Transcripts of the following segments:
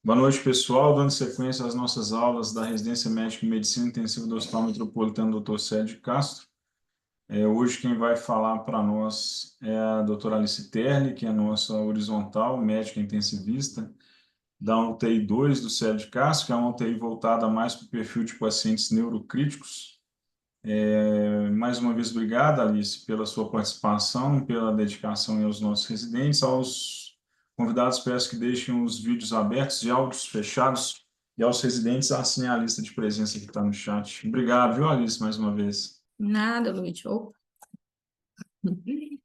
Boa noite, pessoal. Dando sequência às nossas aulas da Residência Médica em Medicina Intensiva do Hospital Metropolitano Dr. Célio Castro. Hoje quem vai falar para nós é a doutora Alice Terli, que é a nossa horizontal médica intensivista da UTI 2 do Célio Castro, que é uma UTI voltada mais para o perfil de pacientes neurocríticos. Mais uma vez, obrigado, Alice, pela sua participação, pela dedicação aos nossos residentes. Aos convidados, peço que deixem os vídeos abertos e áudios fechados, e aos residentes assinem a lista de presença que está no chat. Obrigado, viu, Alice, mais uma vez. Nada, Luiz. Opa.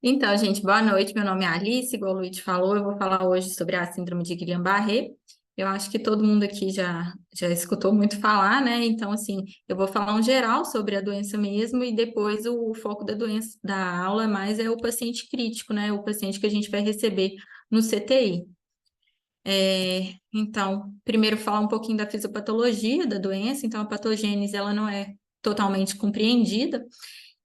Então, gente, boa noite. Meu nome é Alice, igual o Luiz falou, eu vou falar hoje sobre a síndrome de Guillain-Barré. Eu acho que todo mundo aqui já escutou muito falar, né? Então, assim, eu vou falar um geral sobre a doença mesmo e depois o foco da doença da aula mais é o paciente crítico, né? O paciente que a gente vai receber no CTI. Então, primeiro falar um pouquinho da fisiopatologia da doença. Então, a patogênese, ela não é totalmente compreendida,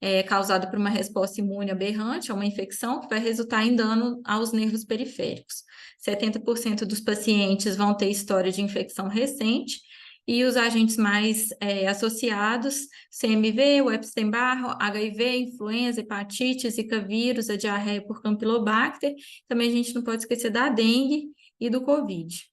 é causada por uma resposta imune aberrante a uma infecção que vai resultar em dano aos nervos periféricos. 70% dos pacientes vão ter história de infecção recente e os agentes mais associados, CMV, o Epstein-Barr, HIV, influenza, hepatite, Zika vírus, a diarreia por Campylobacter. Também a gente não pode esquecer da dengue e do Covid.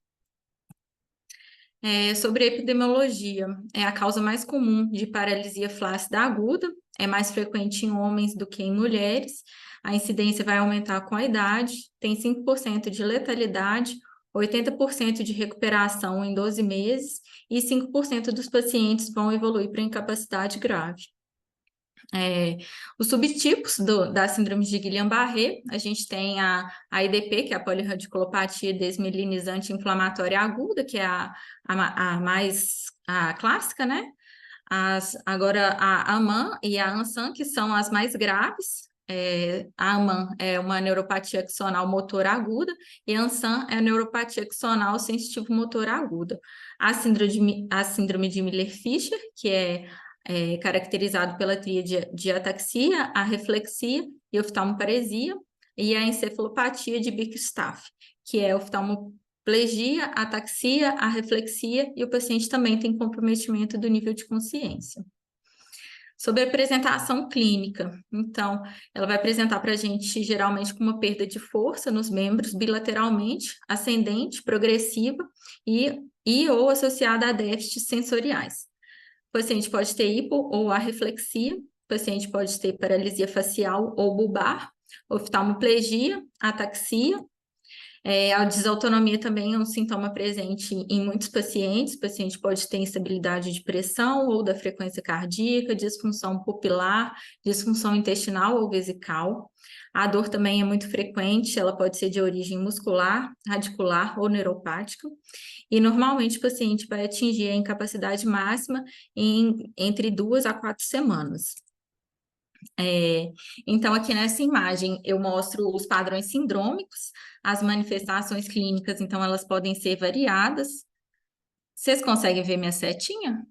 Sobre a epidemiologia, é a causa mais comum de paralisia flácida aguda, é mais frequente em homens do que em mulheres, a incidência vai aumentar com a idade, tem 5% de letalidade, 80% de recuperação em 12 meses e 5% dos pacientes vão evoluir para incapacidade grave. Os subtipos da síndrome de Guillain-Barré, a gente tem a IDP, que é a polirradiculopatia desmielinizante inflamatória aguda, que é a mais clássica, né? Agora, a AMAN e a ANSAN, que são as mais graves. A AMAN é uma neuropatia axonal motor aguda e a ANSAN é a neuropatia axonal sensitivo motor aguda. A síndrome de Miller-Fisher, que é caracterizado pela tríade de ataxia, a reflexia e oftalmoparesia, e a encefalopatia de Bickerstaff, que é oftalmoplegia, ataxia, a reflexia, e o paciente também tem comprometimento do nível de consciência. Sobre a apresentação clínica, então, ela vai apresentar para a gente geralmente com uma perda de força nos membros bilateralmente, ascendente, progressiva e ou associada a déficits sensoriais. O paciente pode ter hipo ou arreflexia, o paciente pode ter paralisia facial ou bulbar, oftalmoplegia, ataxia. A desautonomia também é um sintoma presente em muitos pacientes. O paciente pode ter instabilidade de pressão ou da frequência cardíaca, disfunção pupilar, disfunção intestinal ou vesical. A dor também é muito frequente, ela pode ser de origem muscular, radicular ou neuropática. E normalmente o paciente vai atingir a incapacidade máxima entre 2 a 4 semanas. Então, aqui nessa imagem, eu mostro os padrões sindrômicos, as manifestações clínicas, então, elas podem ser variadas. Vocês conseguem ver minha setinha?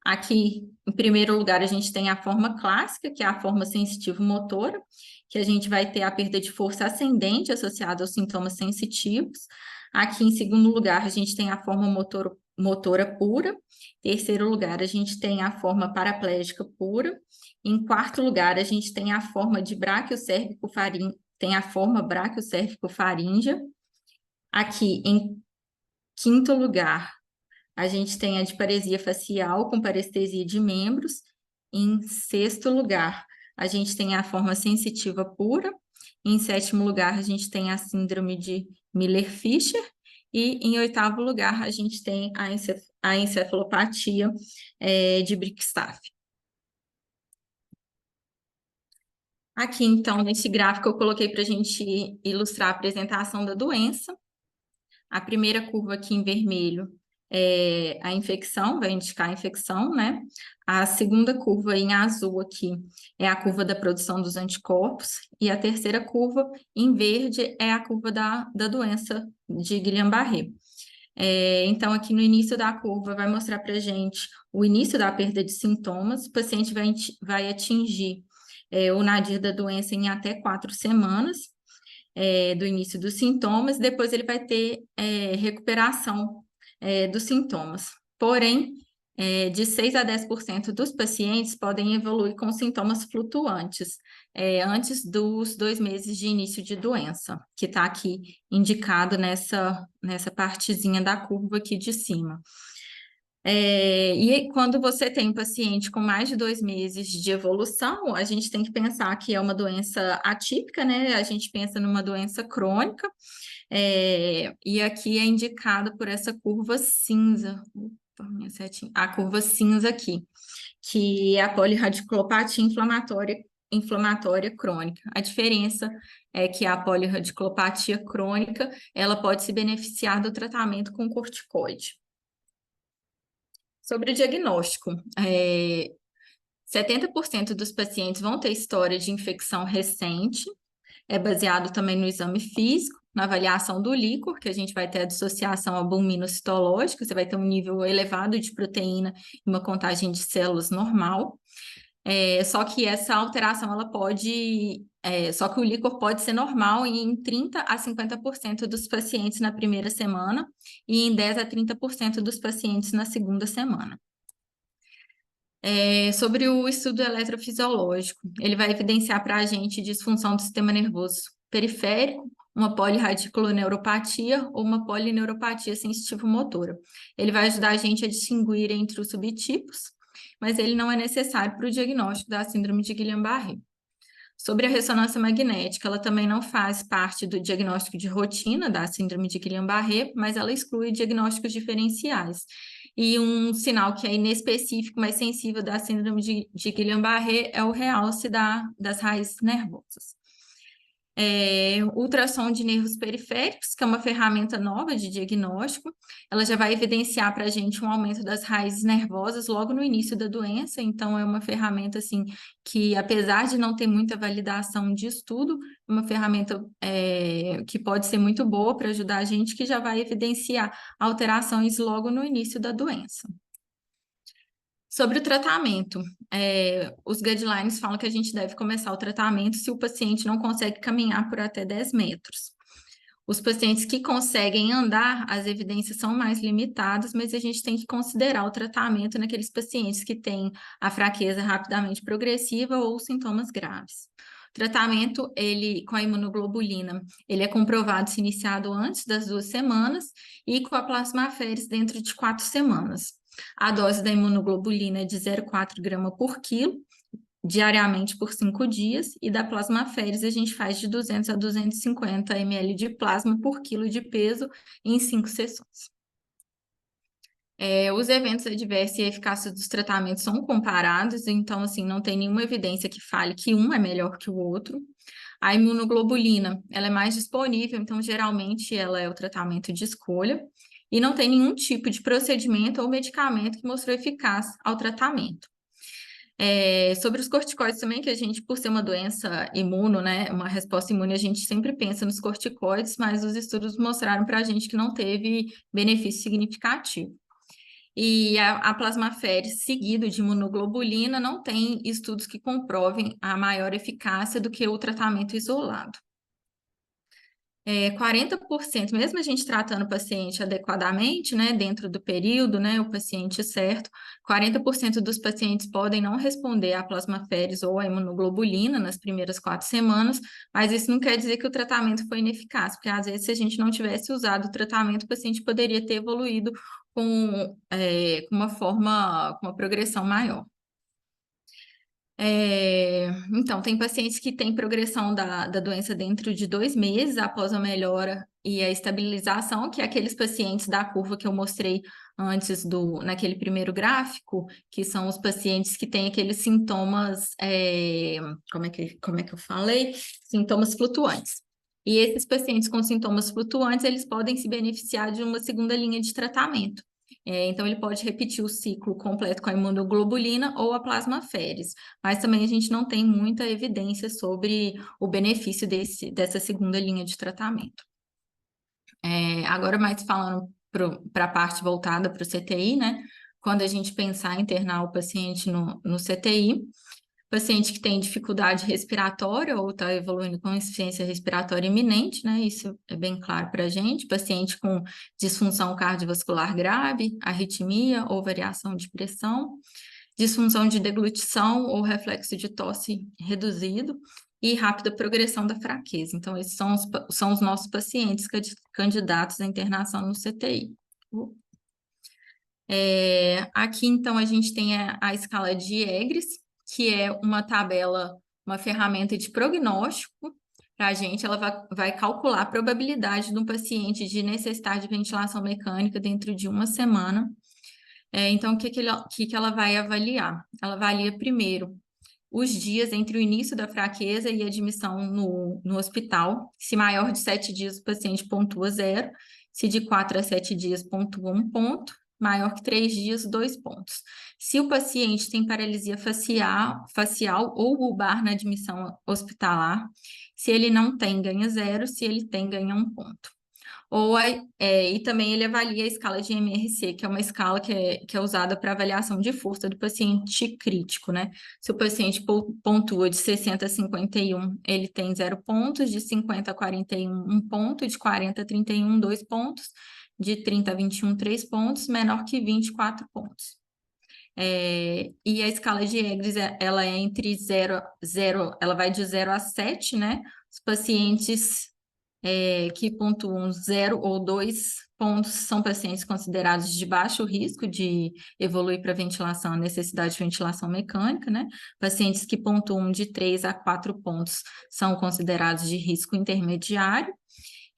Aqui, em primeiro lugar, a gente tem a forma clássica, que é a forma sensitivo-motora, que a gente vai ter a perda de força ascendente associada aos sintomas sensitivos. Aqui, em segundo lugar, a gente tem a forma motora pura. Em terceiro lugar, a gente tem a forma paraplégica pura. Em quarto lugar, a gente tem a forma de braquiocérvico-faríngea. Aqui, em quinto lugar, a gente tem a disparesia facial com parestesia de membros. Em sexto lugar, a gente tem a forma sensitiva pura. Em sétimo lugar, a gente tem a síndrome de Miller-Fisher. E em oitavo lugar, a gente tem a encefalopatia de Bickerstaff. Aqui, então, nesse gráfico, eu coloquei para a gente ilustrar a apresentação da doença. A primeira curva aqui em vermelho é a infecção, vai indicar a infecção, né? A segunda curva em azul aqui é a curva da produção dos anticorpos. E a terceira curva em verde é a curva da doença de Guillain-Barré. Então, aqui no início da curva vai mostrar para a gente o início da perda de sintomas. O paciente vai atingir o nadir da doença em até 4 semanas. do início dos sintomas, depois ele vai ter recuperação dos sintomas. Porém, de 6 a 10% dos pacientes podem evoluir com sintomas flutuantes, antes dos 2 meses de início de doença, que está aqui indicado nessa partezinha da curva aqui de cima. E quando você tem um paciente com mais de 2 meses de evolução, a gente tem que pensar que é uma doença atípica, né? A gente pensa numa doença crônica, e aqui é indicado por essa curva cinza. Opa, minha setinha. A curva cinza aqui, que é a polirradiculopatia inflamatória crônica. A diferença é que a polirradiculopatia crônica, ela pode se beneficiar do tratamento com corticoide. Sobre o diagnóstico, 70% dos pacientes vão ter história de infecção recente, é baseado também no exame físico, na avaliação do líquor, que a gente vai ter a dissociação albuminocitológica, você vai ter um nível elevado de proteína e uma contagem de células normal. Só que essa alteração, só que o líquor pode ser normal em 30 a 50% dos pacientes na primeira semana e em 10 a 30% dos pacientes na segunda semana. Sobre o estudo eletrofisiológico, ele vai evidenciar para a gente disfunção do sistema nervoso periférico, uma polirradiculoneuropatia ou uma polineuropatia sensitivo-motora. Ele vai ajudar a gente a distinguir entre os subtipos, mas ele não é necessário para o diagnóstico da síndrome de Guillain-Barré. Sobre a ressonância magnética, ela também não faz parte do diagnóstico de rotina da síndrome de Guillain-Barré, mas ela exclui diagnósticos diferenciais. E um sinal que é inespecífico, mas sensível da síndrome de Guillain-Barré é o realce das raízes nervosas. Ultrassom de nervos periféricos, que é uma ferramenta nova de diagnóstico, ela já vai evidenciar para a gente um aumento das raízes nervosas logo no início da doença, então é uma ferramenta assim que, apesar de não ter muita validação de estudo, é uma ferramenta que pode ser muito boa para ajudar a gente, que já vai evidenciar alterações logo no início da doença. Sobre o tratamento, os guidelines falam que a gente deve começar o tratamento se o paciente não consegue caminhar por até 10 metros. Os pacientes que conseguem andar, as evidências são mais limitadas, mas a gente tem que considerar o tratamento naqueles pacientes que têm a fraqueza rapidamente progressiva ou sintomas graves. O tratamento, com a imunoglobulina, ele é comprovado se iniciado antes das 2 semanas e com a plasmaféres dentro de 4 semanas. A dose da imunoglobulina é de 0,4 grama por quilo, diariamente por 5 dias, e da plasmaféres a gente faz de 200 a 250 ml de plasma por quilo de peso em 5 sessões. Os eventos adversos e a eficácia dos tratamentos são comparados, então, assim, não tem nenhuma evidência que fale que um é melhor que o outro. A imunoglobulina, ela é mais disponível, então, geralmente, ela é o tratamento de escolha, e não tem nenhum tipo de procedimento ou medicamento que mostrou eficácia ao tratamento. Sobre os corticoides também, que a gente, por ser uma doença imune, né, uma resposta imune, a gente sempre pensa nos corticoides, mas os estudos mostraram para a gente que não teve benefício significativo. E a plasmaféres seguido de imunoglobulina não tem estudos que comprovem a maior eficácia do que o tratamento isolado. 40%, mesmo a gente tratando o paciente adequadamente, né, dentro do período, né, o paciente certo, 40% dos pacientes podem não responder à plasmaféres ou à imunoglobulina nas primeiras 4 semanas, mas isso não quer dizer que o tratamento foi ineficaz, porque às vezes se a gente não tivesse usado o tratamento, o paciente poderia ter evoluído com uma progressão maior. Então, tem pacientes que têm progressão da doença dentro de 2 meses após a melhora e a estabilização, que é aqueles pacientes da curva que eu mostrei antes naquele primeiro gráfico, que são os pacientes que têm aqueles sintomas, como é que eu falei? Sintomas flutuantes. E esses pacientes com sintomas flutuantes, eles podem se beneficiar de uma segunda linha de tratamento. Então, ele pode repetir o ciclo completo com a imunoglobulina ou a plasmaféres, mas também a gente não tem muita evidência sobre o benefício dessa segunda linha de tratamento. Agora, mais falando para a parte voltada para o CTI, né? Quando a gente pensar em internar o paciente no CTI, Paciente que tem dificuldade respiratória ou está evoluindo com insuficiência respiratória iminente, né? Isso é bem claro para a gente. Paciente com disfunção cardiovascular grave, arritmia ou variação de pressão, disfunção de deglutição ou reflexo de tosse reduzido e rápida progressão da fraqueza. Então, esses são os nossos pacientes candidatos à internação no CTI. Aqui, então, a gente tem a escala de Egres, que é uma tabela, uma ferramenta de prognóstico para a gente. Ela vai calcular a probabilidade de um paciente de necessitar de ventilação mecânica dentro de uma semana. Então, o que ela vai avaliar? Ela avalia primeiro os dias entre o início da fraqueza e a admissão no hospital. Se maior de 7 dias, o paciente pontua 0. Se de 4 a 7 dias, pontua 1 ponto. Maior que 3 dias, 2 pontos. Se o paciente tem paralisia facial ou bulbar na admissão hospitalar, se ele não tem, ganha 0. Se ele tem, ganha 1 ponto. E também ele avalia a escala de MRC, que é uma escala que é usada para avaliação de força do paciente crítico, né? Se o paciente pontua de 60 a 51, ele tem 0 pontos, de 50 a 41, 1 ponto, de 40 a 31, 2 pontos, de 30 a 21, 3 pontos, menor que 24 pontos. E a escala de Egres, ela é entre 0, ela vai de 0 a 7, né? Os pacientes que pontuam 0 ou 2 pontos são pacientes considerados de baixo risco de evoluir para ventilação, a necessidade de ventilação mecânica, né? Pacientes que pontuam de 3 a 4 pontos são considerados de risco intermediário,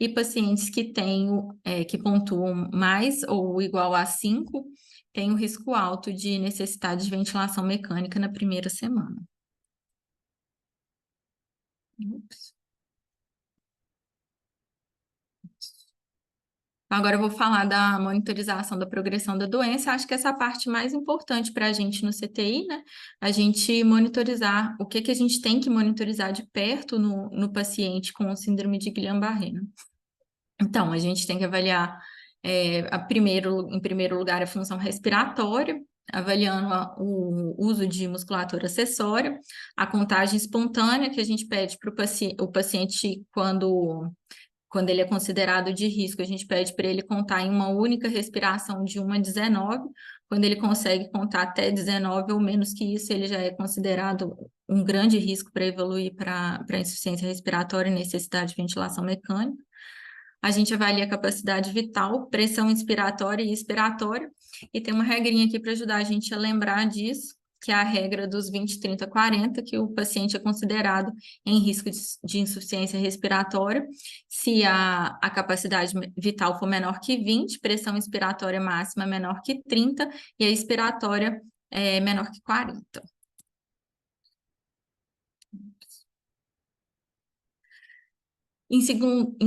e pacientes que pontuam mais ou igual a 5 têm o risco alto de necessidade de ventilação mecânica na primeira semana. Ups. Agora eu vou falar da monitorização da progressão da doença. Acho que essa é a parte mais importante para a gente no CTI, né? A gente monitorizar o que a gente tem que monitorizar de perto no paciente com síndrome de Guillain-Barré, né? Então, a gente tem que avaliar, em primeiro lugar, a função respiratória, avaliando o uso de musculatura acessória, a contagem espontânea, que a gente pede para o paciente quando ele é considerado de risco, a gente pede para ele contar em uma única respiração de 1 a 19. Quando ele consegue contar até 19 ou menos que isso, ele já é considerado um grande risco para evoluir para insuficiência respiratória e necessidade de ventilação mecânica. A gente avalia a capacidade vital, pressão inspiratória e expiratória, e tem uma regrinha aqui para ajudar a gente a lembrar disso, que é a regra dos 20, 30, 40, que o paciente é considerado em risco de insuficiência respiratória se a capacidade vital for menor que 20, pressão inspiratória máxima menor que 30 e a expiratória menor que 40. Em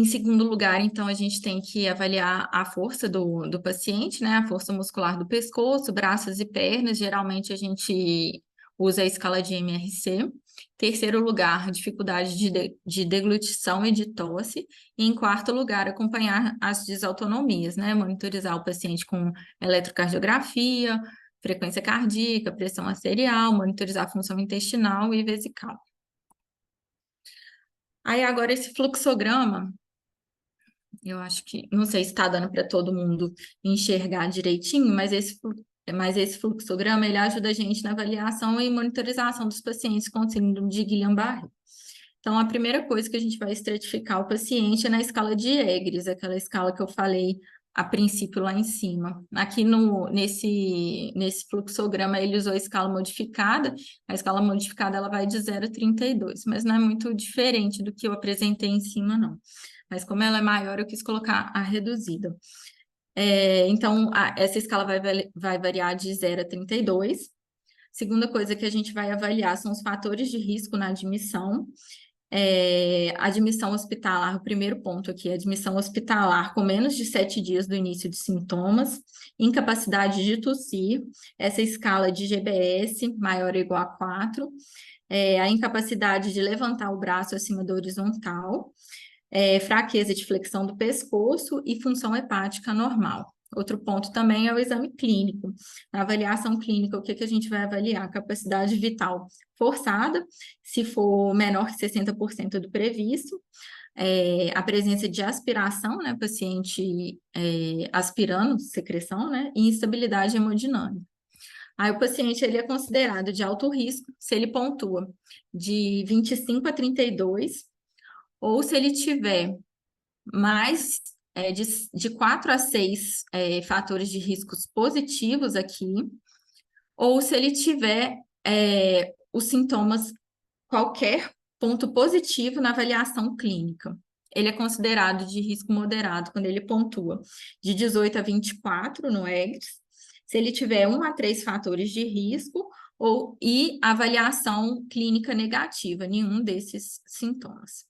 segundo lugar, então, a gente tem que avaliar a força do paciente, né? A força muscular do pescoço, braços e pernas. Geralmente, a gente usa a escala de MRC. Terceiro lugar, dificuldade de deglutição e de tosse. E em quarto lugar, acompanhar as desautonomias, né? Monitorizar o paciente com eletrocardiografia, frequência cardíaca, pressão arterial, monitorizar a função intestinal e vesical. Aí agora esse fluxograma, eu acho que, não sei se está dando para todo mundo enxergar direitinho, mas esse fluxograma, ele ajuda a gente na avaliação e monitorização dos pacientes com síndrome de Guillain-Barré. Então, a primeira coisa que a gente vai estratificar o paciente é na escala de Egres, aquela escala que eu falei a princípio lá em cima. Aqui nesse fluxograma ele usou a escala modificada. A escala modificada ela vai de 0 a 32, mas não é muito diferente do que eu apresentei em cima, não. Mas como ela é maior, eu quis colocar a reduzida. Então, essa escala vai variar de 0 a 32. Segunda coisa que a gente vai avaliar são os fatores de risco na admissão. Admissão hospitalar, o primeiro ponto aqui, admissão hospitalar com menos de 7 dias do início de sintomas, incapacidade de tossir, essa escala de GBS maior ou igual a 4, a incapacidade de levantar o braço acima da horizontal, fraqueza de flexão do pescoço e função hepática normal. Outro ponto também é o exame clínico. Na avaliação clínica, o que que a gente vai avaliar? Capacidade vital forçada, se for menor que 60% do previsto, a presença de aspiração, né, paciente aspirando secreção, né, e instabilidade hemodinâmica. Aí o paciente ele é considerado de alto risco se ele pontua de 25 a 32, ou se ele tiver mais de 4 a 6 fatores de riscos positivos aqui, ou se ele tiver os sintomas, qualquer ponto positivo na avaliação clínica. Ele é considerado de risco moderado quando ele pontua de 18 a 24 no EGRS, se ele tiver 1 a 3 fatores de risco e avaliação clínica negativa, nenhum desses sintomas.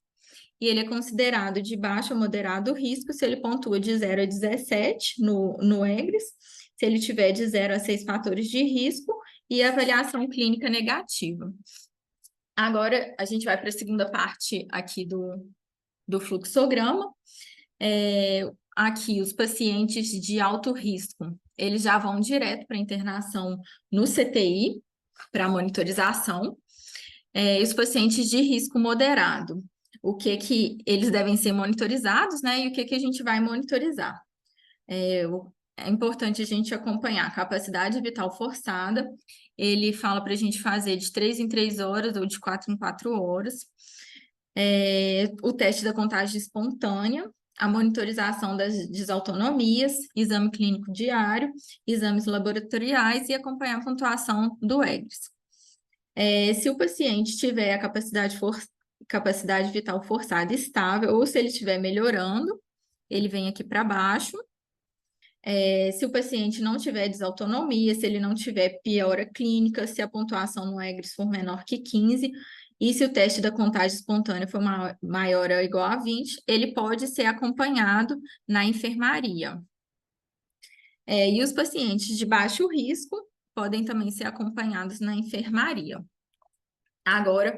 E ele é considerado de baixo ou moderado risco se ele pontua de 0 a 17 no EGRS, se ele tiver de 0 a 6 fatores de risco e avaliação clínica negativa. Agora, a gente vai para a segunda parte aqui do fluxograma. Aqui, os pacientes de alto risco, eles já vão direto para internação no CTI, para monitorização. E os pacientes de risco moderado, o que eles devem ser monitorizados, né? E o que a gente vai monitorizar. É importante a gente acompanhar a capacidade vital forçada. Ele fala para a gente fazer de 3 em 3 horas ou de 4 em 4 horas. O teste da contagem espontânea, a monitorização das desautonomias, exame clínico diário, exames laboratoriais e acompanhar a pontuação do EGRS. Se o paciente tiver a capacidade vital forçada estável, ou se ele estiver melhorando, ele vem aqui para baixo. Se o paciente não tiver desautonomia, se ele não tiver piora clínica, se a pontuação no EGRS for menor que 15, e se o teste da contagem espontânea for maior ou igual a 20, ele pode ser acompanhado na enfermaria. E os pacientes de baixo risco podem também ser acompanhados na enfermaria. Agora,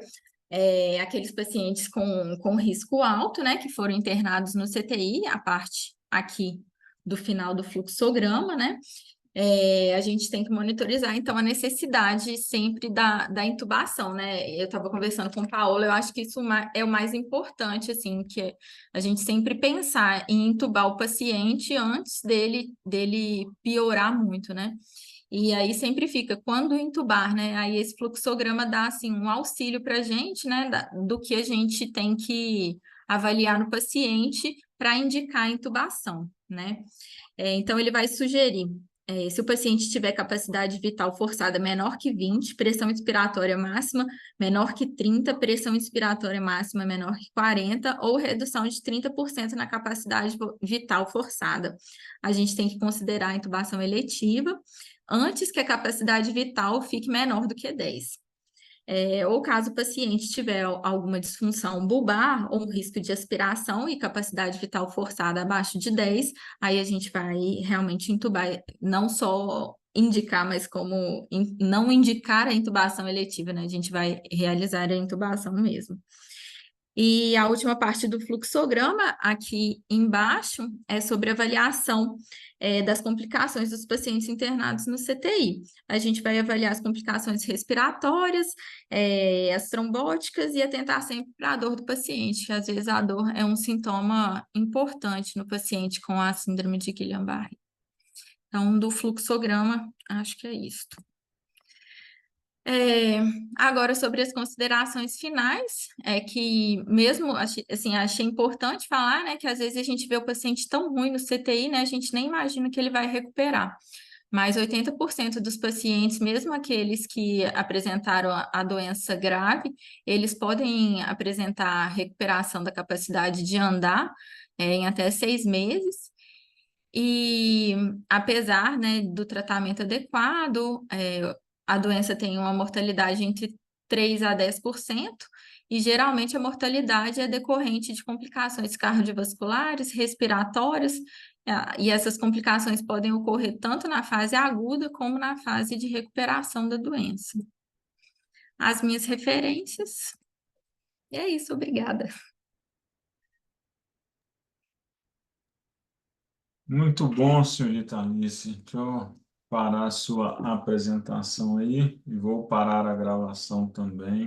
aqueles pacientes com risco alto, né, que foram internados no CTI, a parte aqui do final do fluxograma, né, a gente tem que monitorizar, então, a necessidade sempre da intubação, né? Eu estava conversando com o Paulo, eu acho que isso é o mais importante, assim, que a gente sempre pensar em intubar o paciente antes dele piorar muito, né? E aí sempre fica, quando intubar, né? Aí esse fluxograma dá, assim, um auxílio para a gente, né? Do que a gente tem que avaliar no paciente para indicar a intubação, né? Então, ele vai sugerir, se o paciente tiver capacidade vital forçada menor que 20, pressão expiratória máxima menor que 30, pressão expiratória máxima menor que 40, ou redução de 30% na capacidade vital forçada. A gente tem que considerar a intubação eletiva antes que a capacidade vital fique menor do que 10. Ou caso o paciente tiver alguma disfunção bulbar ou um risco de aspiração e capacidade vital forçada abaixo de 10, aí a gente vai realmente intubar, não só indicar, mas como não indicar a intubação eletiva, né? A gente vai realizar a intubação mesmo. E a última parte do fluxograma, aqui embaixo, é sobre avaliação das complicações dos pacientes internados no CTI. A gente vai avaliar as complicações respiratórias, as trombóticas e atentar sempre para a dor do paciente, que às vezes a dor é um sintoma importante no paciente com a síndrome de Guillain-Barré. Então, do fluxograma, acho que é isso. Agora, sobre as considerações finais, que mesmo, assim, achei importante falar, né, que às vezes a gente vê o paciente tão ruim no CTI, né, a gente nem imagina que ele vai recuperar. Mas 80% dos pacientes, mesmo aqueles que apresentaram a doença grave, eles podem apresentar recuperação da capacidade de andar em até 6 meses. E apesar, né, do tratamento adequado, a doença tem uma mortalidade entre 3 a 10%, e geralmente a mortalidade é decorrente de complicações cardiovasculares, respiratórias, e essas complicações podem ocorrer tanto na fase aguda como na fase de recuperação da doença. As minhas referências. E é isso, obrigada. Muito bom, senhorita Alice. Deixa eu parar a sua apresentação aí e vou parar a gravação também.